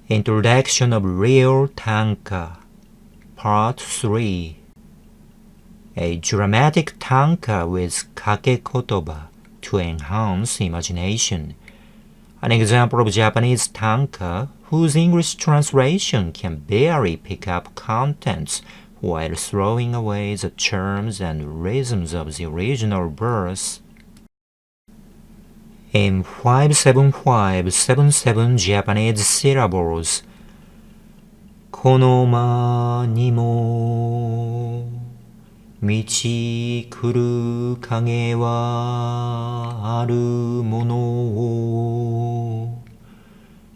Introduction of Real Tanka Part 3. A dramatic tanka with kake kotoba to enhance imagination. An example of Japanese tanka whose English translation can barely pick up contents while throwing away the charms and rhythms of the original verse. In 57577 Japanese syllables, この間にも道来る影はあるものを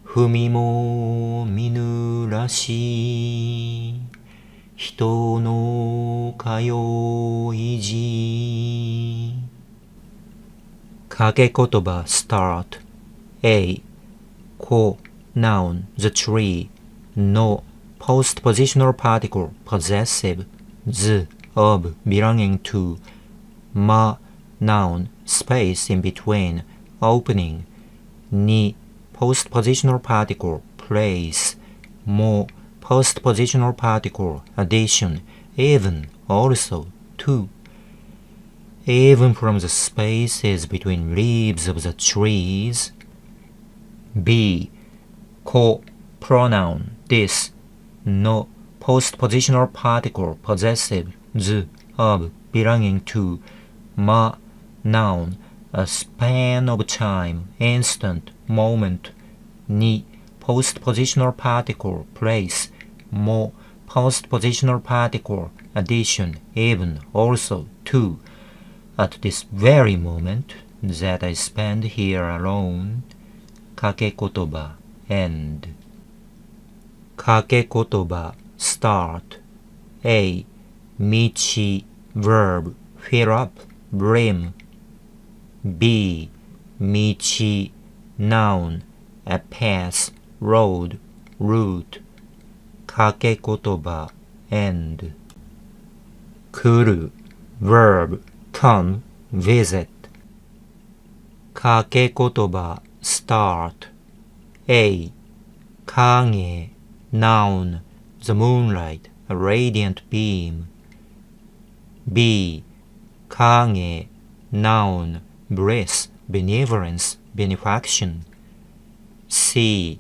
踏みも見ぬらしい人の通い路Kake kotoba start. A. Ko, noun, the tree. No, postpositional particle, possessive. Z, of, belonging to. Ma, noun, space in between, opening. Ni, postpositional particle, place. Mo, postpositional particle, addition, even, also, to. Even from the spaces between leaves of the trees. B. Ko, pronoun, this. No, postpositional particle, possessive. Z, of, belonging to. Ma, noun, a span of time, instant, moment. Ni, postpositional particle, place. Mo, postpositional particle, addition, even, also, to. At this very moment that I spend here alone, kake kotoba, end. Kake kotoba, start. A. Michi, verb, fill up, brim. B. Michi, noun, a path, road, route. Kake kotoba, end. Kuru, verb, come, visit. Kake kotoba, start. A. Kage, noun, the moonlight, a radiant beam. B. Kage, noun, bliss, benevolence, benefaction. C.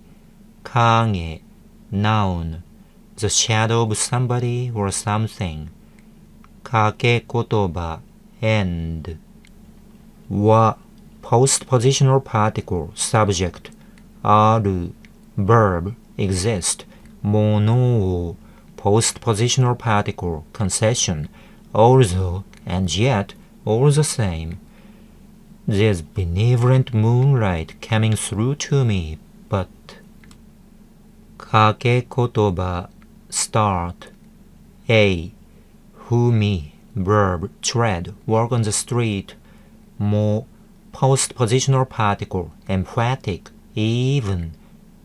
Kage, noun, the shadow of somebody or something. Kake kotoba, end. Wa, postpositional particle, subject. Aru, verb, exist. Mono, postpositional particle, concession. Also, and yet, all the same. There's benevolent moonlight coming through to me, but... Kake kotoba, start. A. Humi, verb, tread, walk on the street. Mo, postpositional particle, emphatic, even.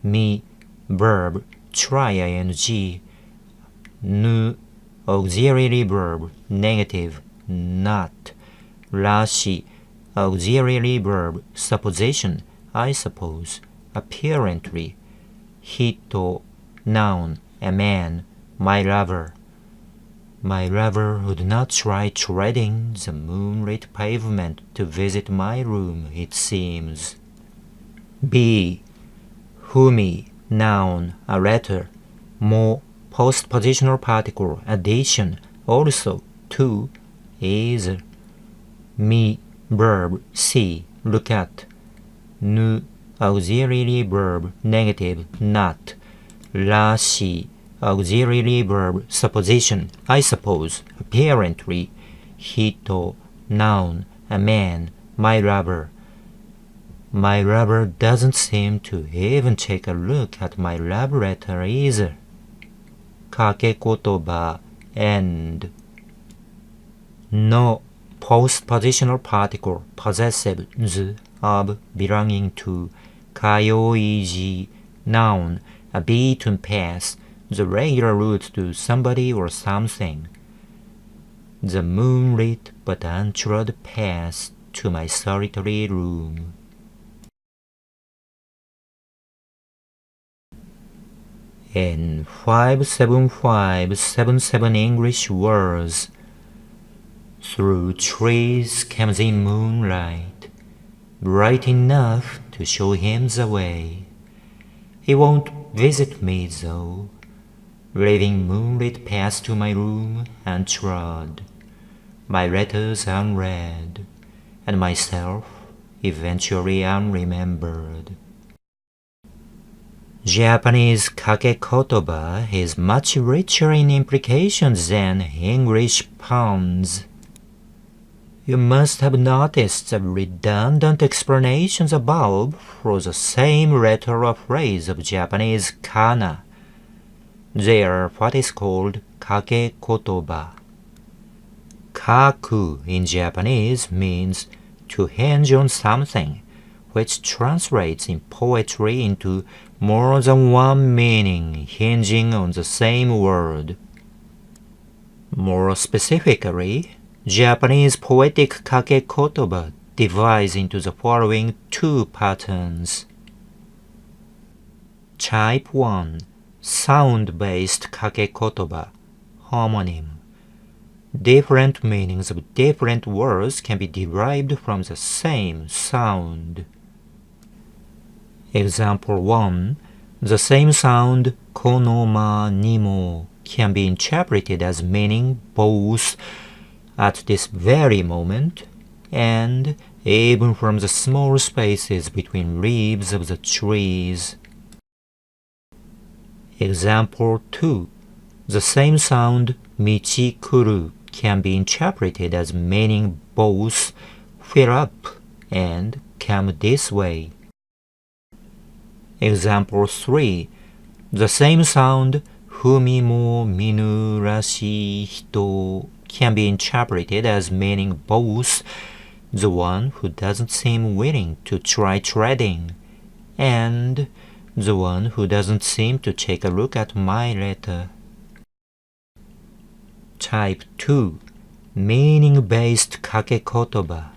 Mi, verb, try, ing. Nu, auxiliary verb, negative, not. Rashi, auxiliary verb, supposition, I suppose, apparently. Hito, noun, a man, my lover. My lover would not try treading the moonlit pavement to visit my room, it seems. B. Humi, noun, a letter. Mo, postpositional particle, addition, also, to, is. Mi, verb, see, look at. Nu, auxiliary verb, negative, not. Rashi, auxiliary verb, supposition, I suppose, apparently. Hito, noun, a man, my lover. My lover doesn't seem to even take a look at my love letter either. Kake kotoba, end. No, postpositional particle, possessive, z, of, belonging to. Kayoiji, noun, a beaten path, the regular route to somebody or something. The moonlit but untrod path to my solitary room. in 57577 English words. Through trees comes the moonlight, bright enough to show him the way. He won't visit me though, leaving moonlit paths to my room untrod, my letters unread, and myself eventually unremembered. Japanese kake kotoba is much richer in implications than English puns. You must have noticed the redundant explanations above for the same letter or phrase of Japanese kana. They are what is called kake kotoba. Kaku in Japanese means to hinge on something, which translates in poetry into more than one meaning hinging on the same word. More specifically, Japanese poetic kake kotoba divides into the following two patterns. Type 1. Sound-based kake kotoba, homonym. Different meanings of different words can be derived from the same sound. Example 1. The same sound konoma nimo can be interpreted as meaning both at this very moment and even from the small spaces between leaves of the trees. Example 2. The same sound michikuru can be interpreted as meaning both fill up and come this way. Example 3. The same sound fumi mo minu rashii hito can be interpreted as meaning both the one who doesn't seem willing to try treading and the one who doesn't seem to take a look at my letter. Type 2. Meaning-based kake kotoba.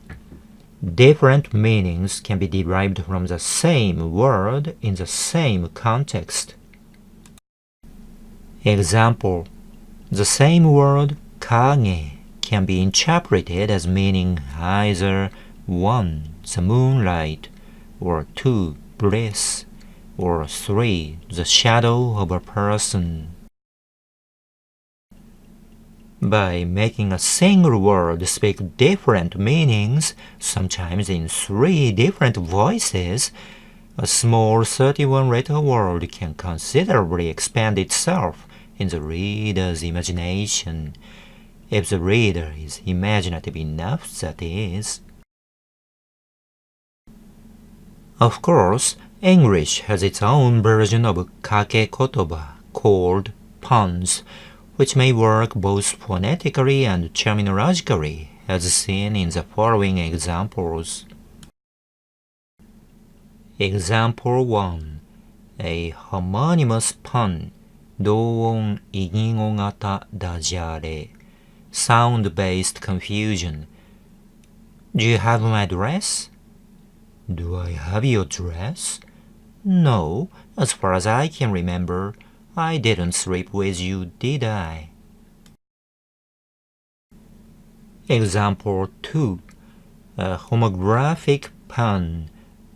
Different meanings can be derived from the same word in the same context. Example. The same word kage can be interpreted as meaning either 1. The moonlight, or 2. Bliss, or 3. The shadow of a person. By making a single word speak different meanings, sometimes in 3 different voices, a small 31-letter word can considerably expand itself in the reader's imagination, if the reader is imaginative enough, that is. Of course, English has its own version of kake kotoba called puns, which may work both phonetically and terminologically, as seen in the following examples. Example 1. A homonymous pun, doon igingo gata dajare, sound-based confusion. Do you have my dress? Do I have your dress? No, as far as I can remember, I didn't sleep with you, did I? Example 2. A homographic pun,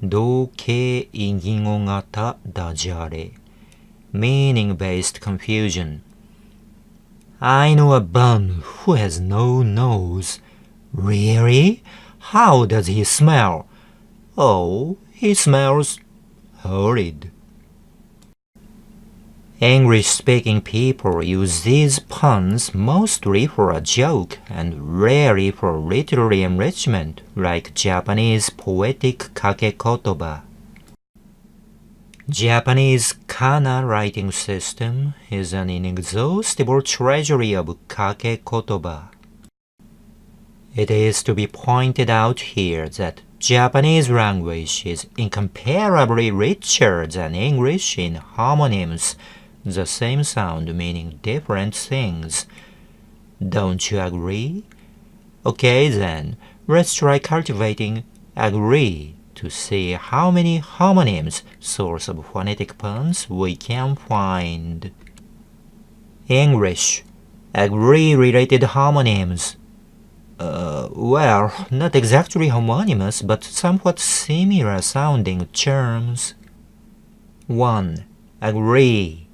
doke igingo gata dajare, meaning-based confusion. I know a bum who has no nose. Really? How does he smell? Oh, he smells horrid. English-speaking people use these puns mostly for a joke and rarely for literary enrichment, like Japanese poetic kake kotoba. Japanese kana writing system is an inexhaustible treasury of kake kotoba. It is to be pointed out here that Japanese language is incomparably richer than English in homonyms, the same sound meaning different things. Don't you agree? Okay then, let's try cultivating agree to see how many homonyms, source of phonetic puns, we can find. English. Agree-related homonyms. Well, not exactly homonymous, but somewhat similar sounding terms. 1. Agree.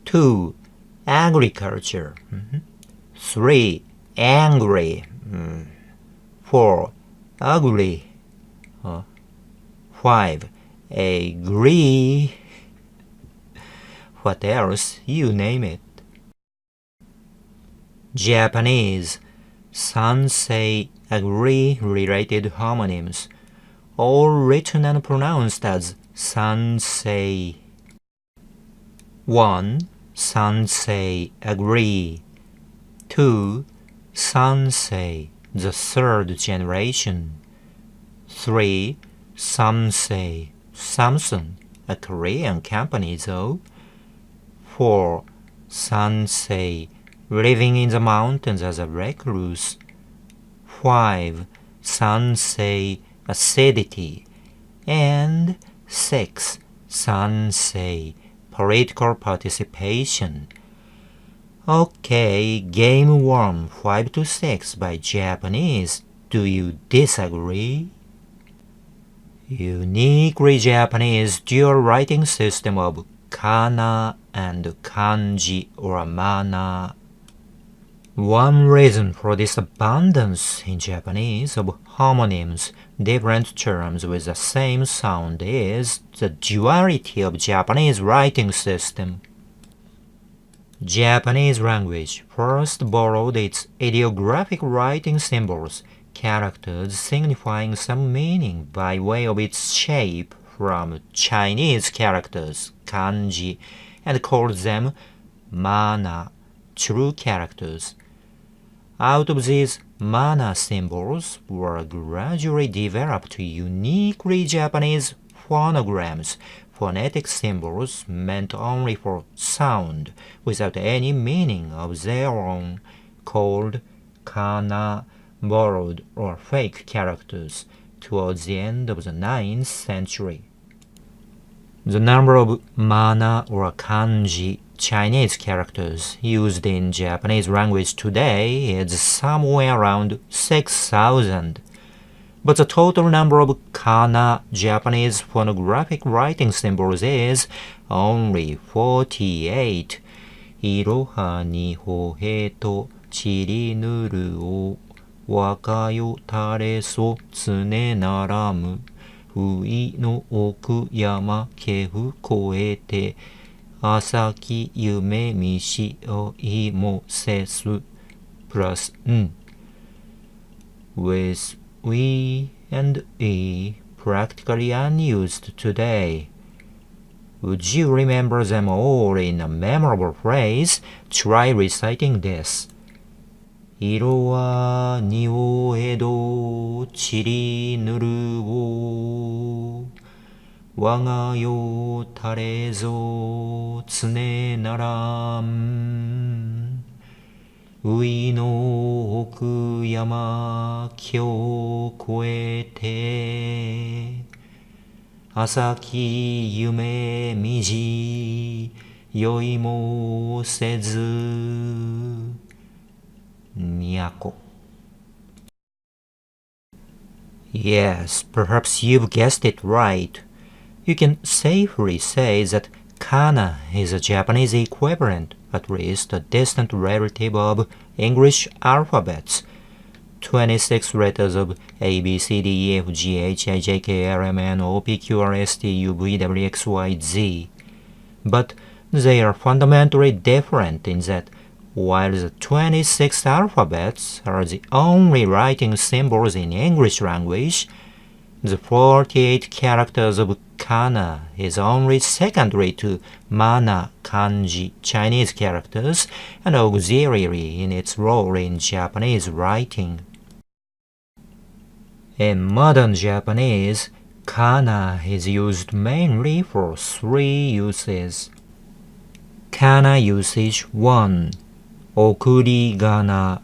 2. Agriculture. 3. Angry. 4. Ugly. 5. Agree. What else? You name it. Japanese. Sansei agree-related homonyms, all written and pronounced as sansei. 1. Sansei agree. 2. Sansei, the third generation. 3. Samsei, Samsung, a Korean company though. 4. Sansei, living in the mountains as a recluse. 5. Sansei, acidity. And 6. Sansei, political participation. Okay, game 1, 5 to 6 by Japanese. Do you disagree? Uniquely Japanese dual writing system of kana and kanji or mana. One reason for this abundance in Japanese of homonyms, different terms with the same sound, is the duality of Japanese writing system. Japanese language first borrowed its ideographic writing symbols, characters signifying some meaning by way of its shape, from Chinese characters, kanji, and called them mana, true characters. Out of these mana symbols were gradually developed uniquely Japanese phonograms, phonetic symbols meant only for sound, without any meaning of their own, called kana, borrowed or fake characters, towards the end of the 9th century. The number of mana or kanji Chinese characters used in Japanese language today is somewhere around 6,000. But the total number of kana Japanese phonographic writing symbols is only 48. Iroha ni hohe to chiri nuru o waka yo tare so tsune naramu ui no oku yama kefu koete asaki yume mishi o imo sesu plus n. With we and e practically unused today. Would you remember them all in a memorable phrase? Try reciting this. 色は匂えどちりぬるを我が世たれぞ常ならんういの奥山京越えて朝き夢みじ酔いもせず都 Yes, perhaps you've guessed it right. You can safely say that kana is a Japanese equivalent, at least a distant relative of English alphabets. 26 letters of A, B, C, D, E, F, G, H, I, J, K, L, M, N, O, P, Q, R, S, T, U, V, W, X, Y, Z. But they are fundamentally different in that while the 26 alphabets are the only writing symbols in English language, the 48 characters of kana is only secondary to mana kanji Chinese characters and auxiliary in its role in Japanese writing. In modern Japanese, kana is used mainly for 3 uses. Kana usage 1. Okurigana.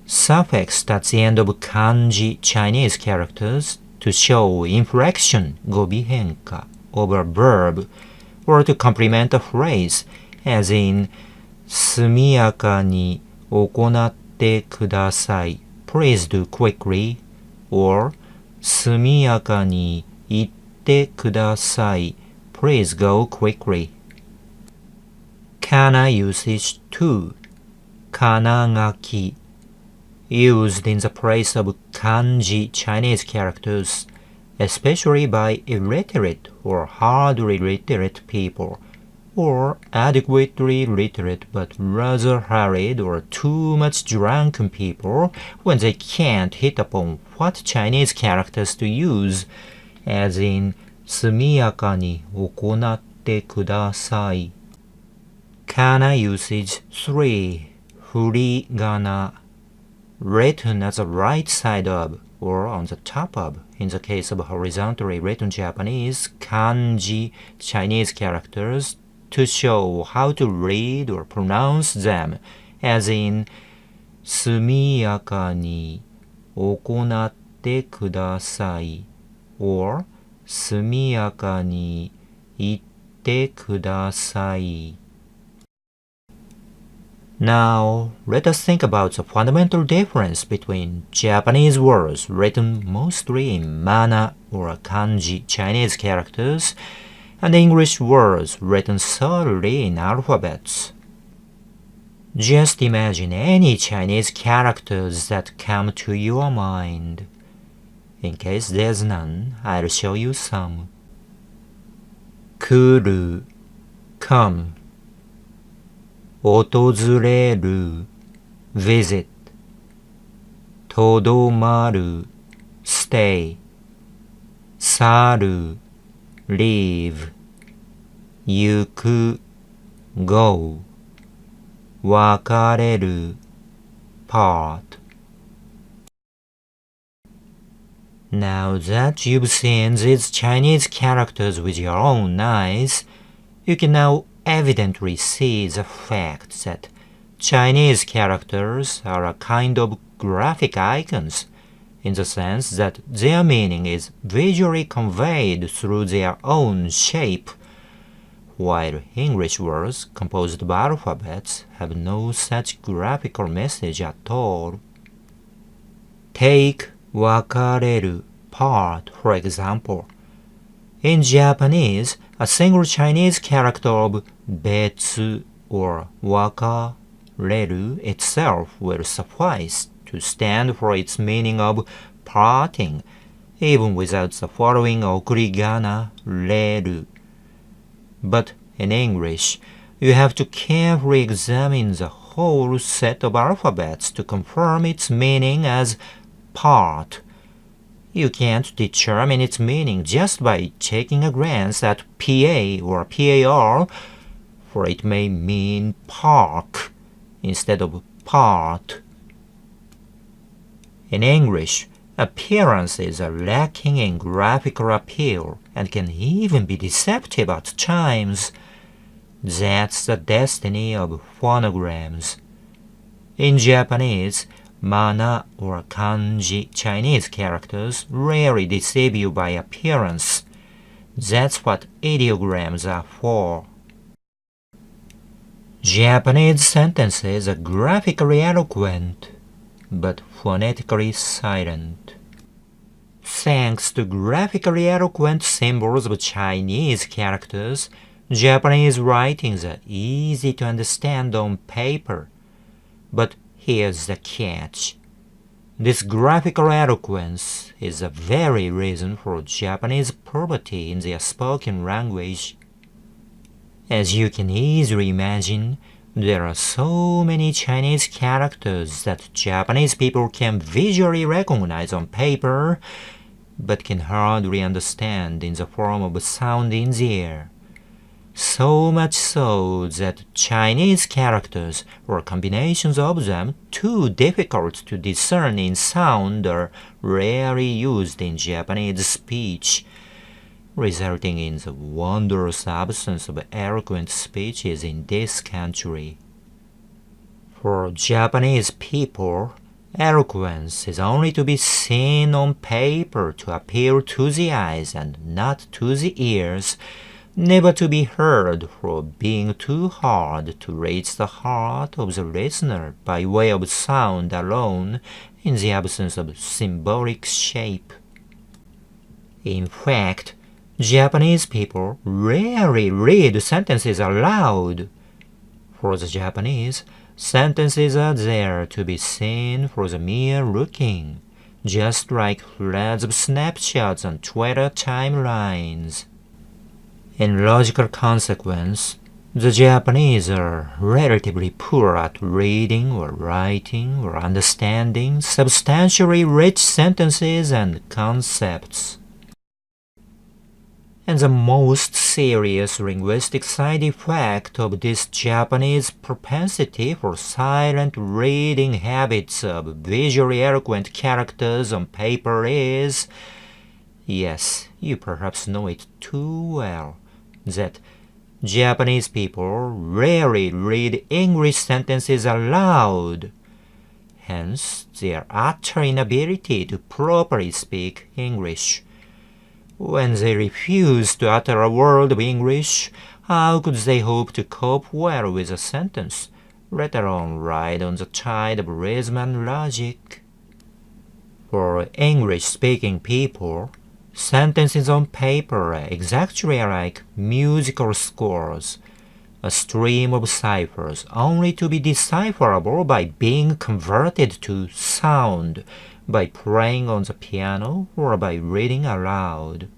Suffixed at the end of kanji Chinese characters to show inflection 語尾変化 of a verb or to complement a phrase, as in 速やかに行ってください Please do quickly, or 速やかに行ってください Please go quickly. Kana usage 2. kana書き used in the place of kanji Chinese characters, especially by illiterate or hardly literate people, or adequately literate but rather hurried or too much drunken people when they can't hit upon what Chinese characters to use, as in 速やかに行ってください. Kana usage 3. 振り仮名 written at the right side of or on the top of, in the case of horizontally written Japanese, kanji Chinese characters, to show how to read or pronounce them, as in 速やかに行ってください or 速やかに行ってください. Now, let us think about the fundamental difference between Japanese words written mostly in mana or kanji Chinese characters and English words written solely in alphabets. Just imagine any Chinese characters that come to your mind. In case there's none, I'll show you some. Kuru, come. 訪れる visit とどまる stay 去る leave 行く go 別れる part. Now that you've seen these Chinese characters with your own eyes, you can now evidently see the fact that Chinese characters are a kind of graphic icons, in the sense that their meaning is visually conveyed through their own shape, while English words composed of alphabets have no such graphical message at all. Take 別れる part, for example. In Japanese, a single Chinese character of 別 or 別れる itself will suffice to stand for its meaning of parting, even without the following 送り仮名 れる. But in English, you have to carefully examine the whole set of alphabets to confirm its meaning as part. You can't determine its meaning just by taking a glance at PA or PAR, for it may mean park instead of part. In English, appearances are lacking in graphical appeal and can even be deceptive at times. That's the destiny of phonograms. In Japanese, mana or kanji Chinese characters rarely deceive you by appearance. That's what ideograms are for. Japanese sentences are graphically eloquent, but phonetically silent. Thanks to graphically eloquent symbols of Chinese characters, Japanese writings are easy to understand on paper. But here's the catch. This graphical eloquence is the very reason for Japanese poverty in their spoken language. As you can easily imagine, there are so many Chinese characters that Japanese people can visually recognize on paper, but can hardly understand in the form of sound in the air. So much so that Chinese characters, or combinations of them too difficult to discern in sound, are rarely used in Japanese speech, resulting in the wondrous absence of eloquent speeches in this country. For Japanese people, Eloquence is only to be seen on paper to appeal to the eyes and not to the ears, never to be heard for being too hard to reach the heart of the listener by way of sound alone in the absence of symbolic shape. In fact, Japanese people rarely read sentences aloud. For the Japanese, sentences are there to be seen for the mere looking, just like threads of snapshots on Twitter timelines. In logical consequence, the Japanese are relatively poor at reading or writing or understanding substantially rich sentences and concepts. And the most serious linguistic side effect of this Japanese propensity for silent reading habits of visually eloquent characters on paper is, yes, you perhaps know it too well, that Japanese people rarely read English sentences aloud. Hence, their utter inability to properly speak English. When they refuse to utter a word of English, how could they hope to cope well with a sentence, let alone ride on the tide of rhythm and logic? For English-speaking people, sentences on paper are exactly like musical scores, a stream of ciphers only to be decipherable by being converted to sound, by playing on the piano or by reading aloud.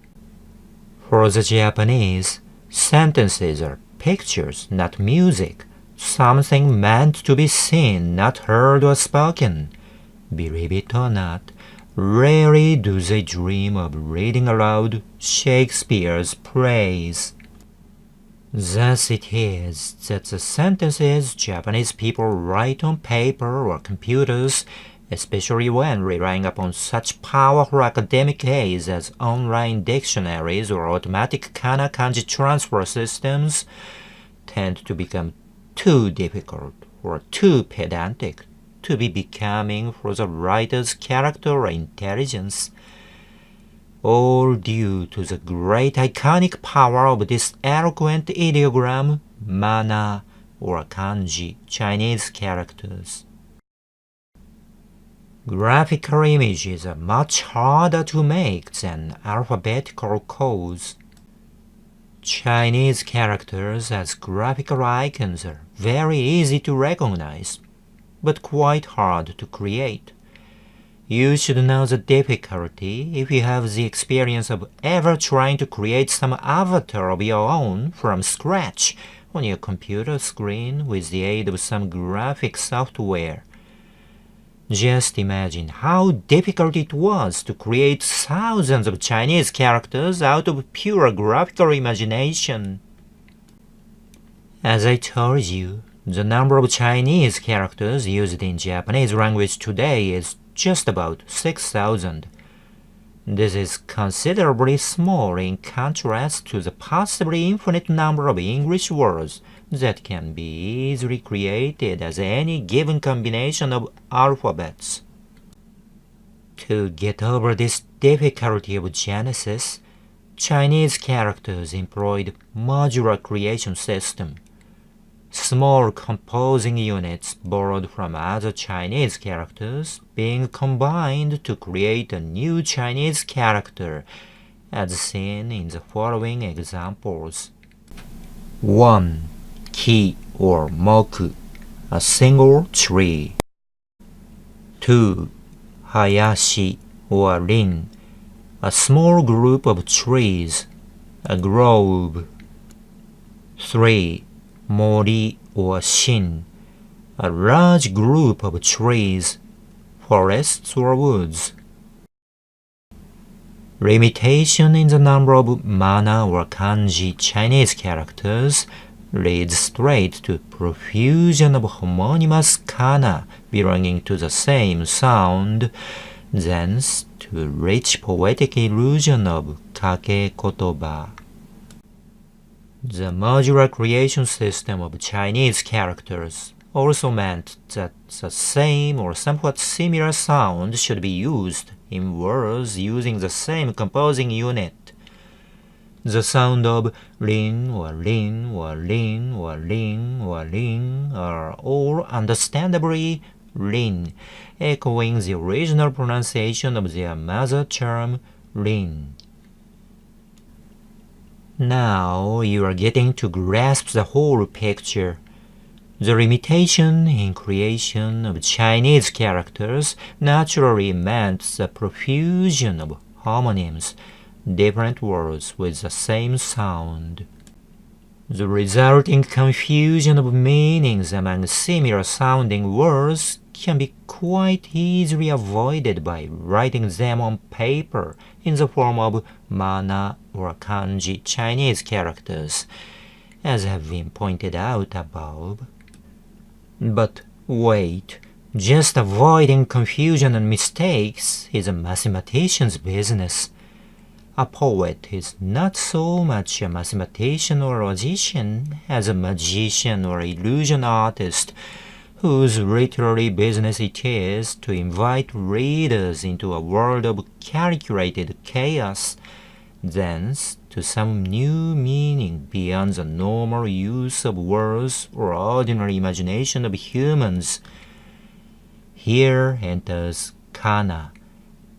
For the Japanese, sentences are pictures, not music, something meant to be seen, not heard or spoken. Believe it or not, rarely do they dream of reading aloud Shakespeare's plays. Thus it is that the sentences Japanese people write on paper or computers, especially when relying upon such powerful academic aids as online dictionaries or automatic kana-kanji transfer systems, tend to become too difficult or too pedantic to be becoming for the writer's character or intelligence, all due to the great iconic power of this eloquent ideogram, mana, or kanji, Chinese characters. Graphical images are much harder to make than alphabetical codes. Chinese characters as graphical icons are very easy to recognize, but quite hard to create. You should know the difficulty if you have the experience of ever trying to create some avatar of your own from scratch on your computer screen with the aid of some graphic software. Just imagine how difficult it was to create thousands of Chinese characters out of pure graphical imagination. As I told you, the number of Chinese characters used in Japanese language today is just about 6,000. This is considerably small in contrast to the possibly infinite number of English words that can be easily created as any given combination of alphabets. To get over this difficulty of genesis, Chinese characters employed modular creation system, small composing units borrowed from other Chinese characters being combined to create a new Chinese character, as seen in the following examples. 1. Ki or moku, a single tree. 2. Hayashi or rin, a small group of trees, a grove. 3. Mori or shin, a large group of trees, forests or woods. Limitation in the number of mana or kanji Chinese characters leads straight to profusion of homonymous kana belonging to the same sound, thence to rich poetic illusion of KAKE KOTOBA. The modular creation system of Chinese characters also meant that the same or somewhat similar sound should be used in words using the same composing unit. The sound of rin or rin or rin or rin or rin are all understandably rin, echoing the original pronunciation of their mother term rin. Now you are getting to grasp the whole picture. The limitation in creation of Chinese characters naturally meant the profusion of homonyms, different words with the same sound. The resulting confusion of meanings among similar-sounding words can be quite easily avoided by writing them on paper in the form of mana or kanji Chinese characters, as have been pointed out above. But wait, just avoiding confusion and mistakes is a mathematician's business. A poet is not so much a mathematician or logician as a magician or illusion artist, whose literary business it is to invite readers into a world of calculated chaos, thence to some new meaning beyond the normal use of words or ordinary imagination of humans. Here enters kana,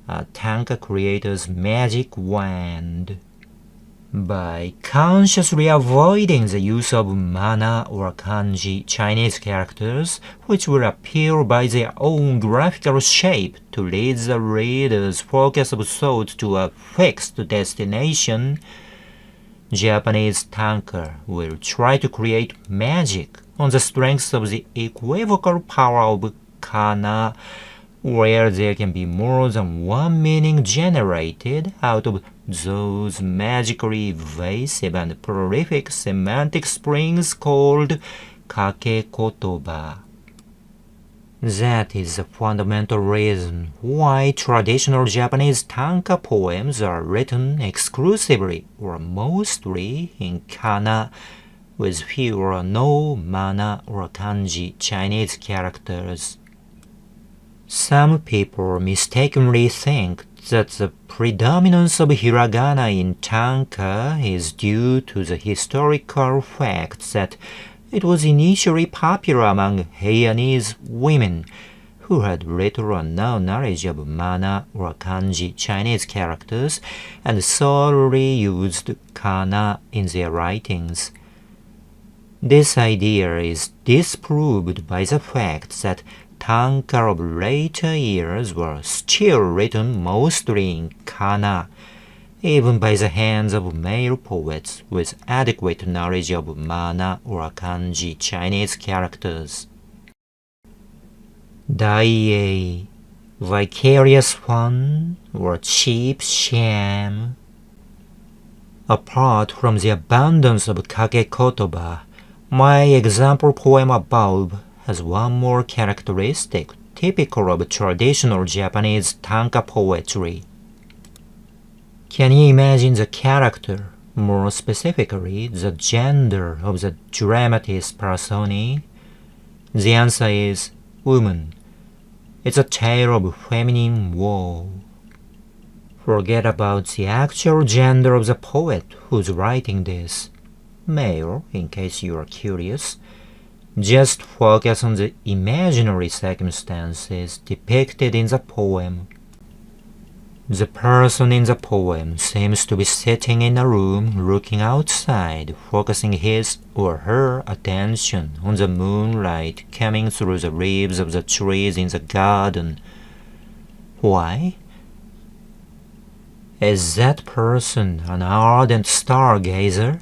a tanka creator's magic wand. By consciously avoiding the use of mana or kanji Chinese characters, which will appear by their own graphical shape to lead the reader's focus of thought to a fixed destination, Japanese tanka will try to create magic on the strength of the equivocal power of kana, where there can be more than one meaning generated out of those magically evasive and prolific semantic springs called KAKE KOTOBA. That is the fundamental reason why traditional Japanese tanka poems are written exclusively or mostly in kana, with few or no mana or kanji Chinese characters. Some people mistakenly think that the predominance of hiragana in tanka is due to the historical fact that it was initially popular among Heianese women who had little or no knowledge of mana or kanji Chinese characters and solely used kana in their writings. This idea is disproved by the fact that tanka of later years were still written mostly in kana, even by the hands of male poets with adequate knowledge of mana or kanji Chinese characters. Dai, vicarious fun or cheap sham. Apart from the abundance of kake kotoba, my example poem above has one more characteristic typical of traditional Japanese tanka poetry. Can you imagine the character, more specifically the gender of the dramatist personae? The answer is woman. It's a tale of feminine woe. Forget about the actual gender of the poet who's writing this. Male, in case you are curious. Just focus on the imaginary circumstances depicted in the poem. The person in the poem seems to be sitting in a room looking outside, focusing his or her attention on the moonlight coming through the leaves of the trees in the garden. Why? Is that person an ardent stargazer?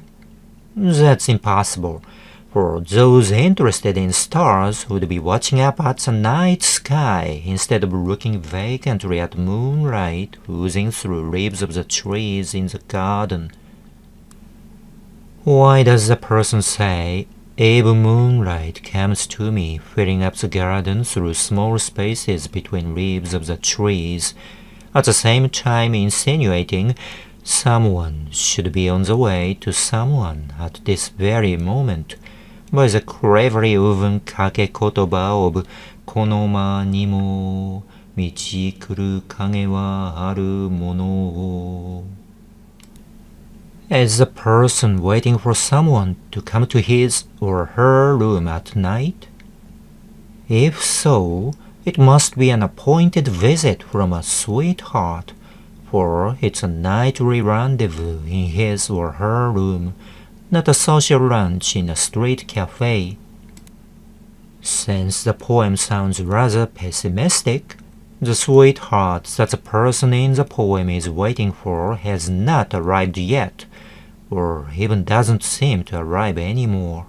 That's impossible, for those interested in stars would be watching up at the night sky instead of looking vacantly at moonlight oozing through leaves of the trees in the garden. Why does the person say, "Even moonlight comes to me, filling up the garden through small spaces between leaves of the trees," at the same time insinuating someone should be on the way to someone at this very moment, by the cleverly woven kake kotoba of この間にも道来る影はあるもの. Is the person waiting for someone to come to his or her room at night? If so, it must be an appointed visit from a sweetheart, for it's a nightly rendezvous in his or her room, not a social lunch in a street cafe. Since the poem sounds rather pessimistic, the sweetheart that the person in the poem is waiting for has not arrived yet, or even doesn't seem to arrive anymore.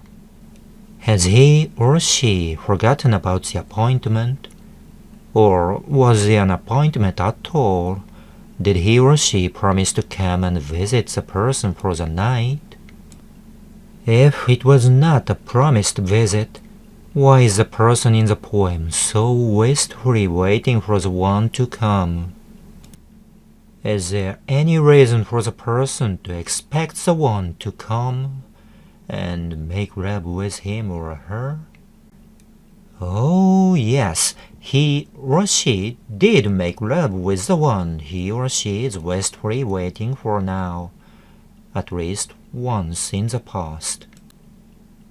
Has he or she forgotten about the appointment? Or was there an appointment at all? Did he or she promise to come and visit the person for the night? If it was not a promised visit, why is the person in the poem so wistfully waiting for the one to come? Is there any reason for the person to expect the one to come and make love with him or her? Oh, yes, he or she did make love with the one he or she is wistfully waiting for now, at least once in the past.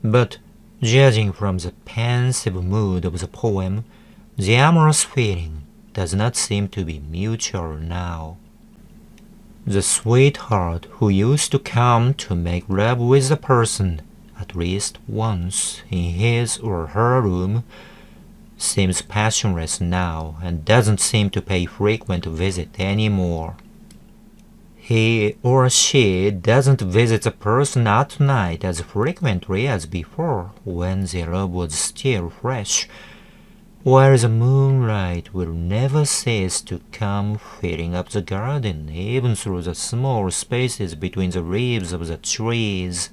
But judging from the pensive mood of the poem, the amorous feeling does not seem to be mutual now. The sweetheart who used to come to make love with the person at least once in his or her room seems passionless now and doesn't seem to pay frequent visit anymore. He or she doesn't visit the person at night as frequently as before when their love was still fresh, while the moonlight will never cease to come filling up the garden even through the small spaces between the leaves of the trees.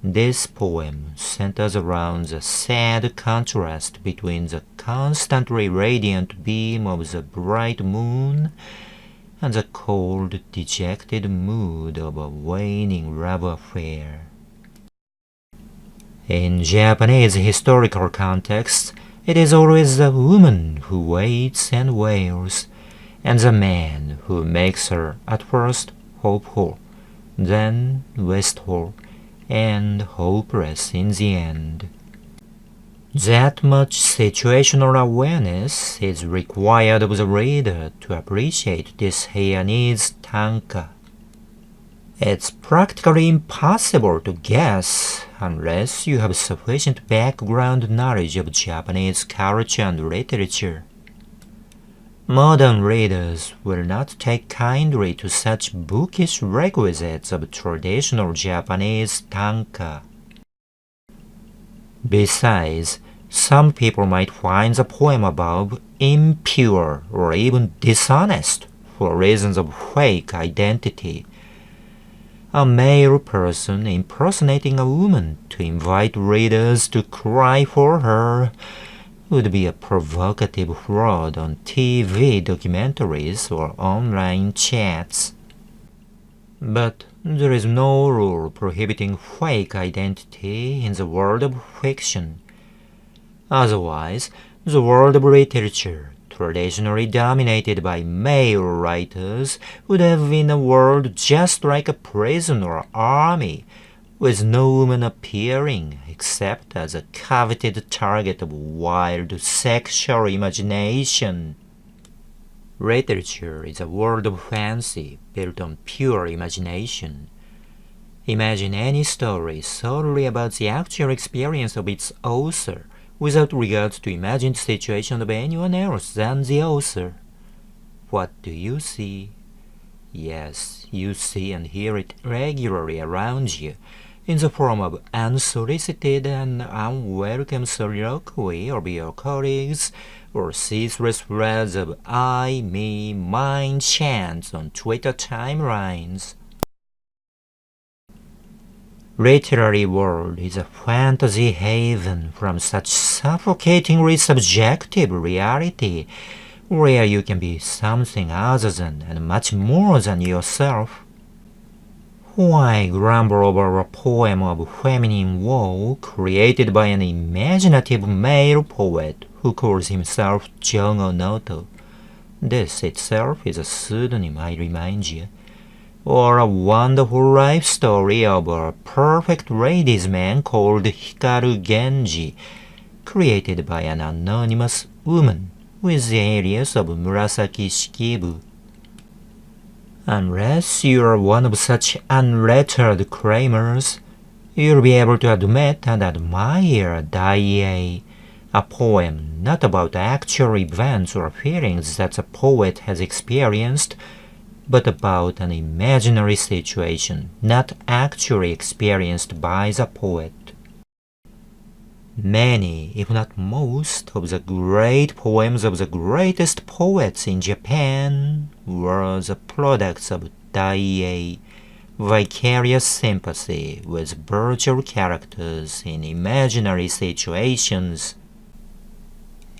This poem centers around the sad contrast between the constantly radiant beam of the bright moon and the cold, dejected mood of a waning love affair. In Japanese historical contexts, it is always the woman who waits and wails, and the man who makes her at first hopeful, then wistful, and hopeless in the end. That much situational awareness is required of the reader to appreciate this Japanese tanka. It's practically impossible to guess unless you have sufficient background knowledge of Japanese culture and literature. Modern readers will not take kindly to such bookish requisites of traditional Japanese tanka. Besides, some people might find the poem above impure or even dishonest for reasons of fake identity. A male person impersonating a woman to invite readers to cry for her would be a provocative fraud on TV documentaries or online chats. But there is no rule prohibiting fake identity in the world of fiction. Otherwise, the world of literature, traditionally dominated by male writers, would have been a world just like a prison or army, with no woman appearing except as a coveted target of wild sexual imagination. Literature is a world of fancy built on pure imagination. Imagine any story solely about the actual experience of its author, without regard to imagined situation of anyone else than the author. What do you see? Yes, you see and hear it regularly around you, in the form of unsolicited and unwelcome soliloquy of your colleagues, or ceaseless threads of I, me, mine chants on Twitter timelines. Literary world is a fantasy haven from such suffocatingly subjective reality, where you can be something other than and much more than yourself. Why grumble over a poem of feminine woe created by an imaginative male poet who calls himself Jungo Noto? This itself is a pseudonym, I remind you. Or a wonderful life story of a perfect ladies' man called Hikaru Genji, created by an anonymous woman with the alias of Murasaki Shikibu. Unless you are one of such unlettered crammers, you'll be able to admit and admire Dai, a poem not about actual events or feelings that the poet has experienced, but about an imaginary situation not actually experienced by the poet. Many, if not most, of the great poems of the greatest poets in Japan were the products of Dai, vicarious sympathy with virtual characters in imaginary situations.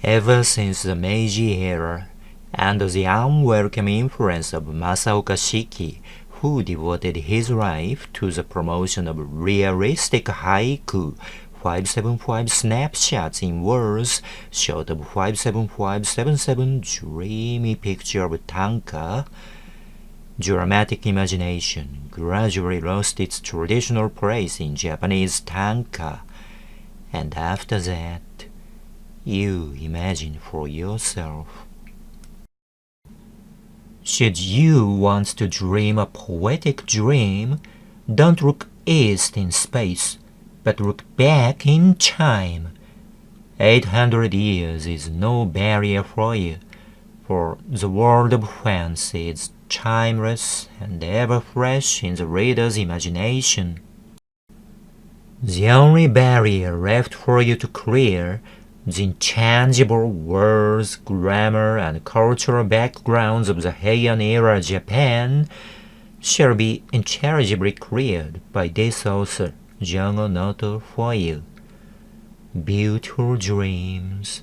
Ever since the Meiji era, under the unwelcome influence of Masaoka Shiki, who devoted his life to the promotion of realistic haiku, 575 snapshots in words short of 57577 dreamy picture of tanka, dramatic imagination gradually lost its traditional place in Japanese tanka, and after that, you imagine for yourself. Should you want to dream a poetic dream, don't look east in space, but look back in time. 800 years is no barrier for you, for the world of fancy is timeless and ever fresh in the reader's imagination. The only barrier left for you to clear, the intangible words, grammar, and cultural backgrounds of the Heian era Japan, shall be intelligibly cleared by this author, Jungo Noto, for you. Beautiful dreams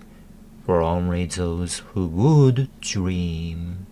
for only those who would dream.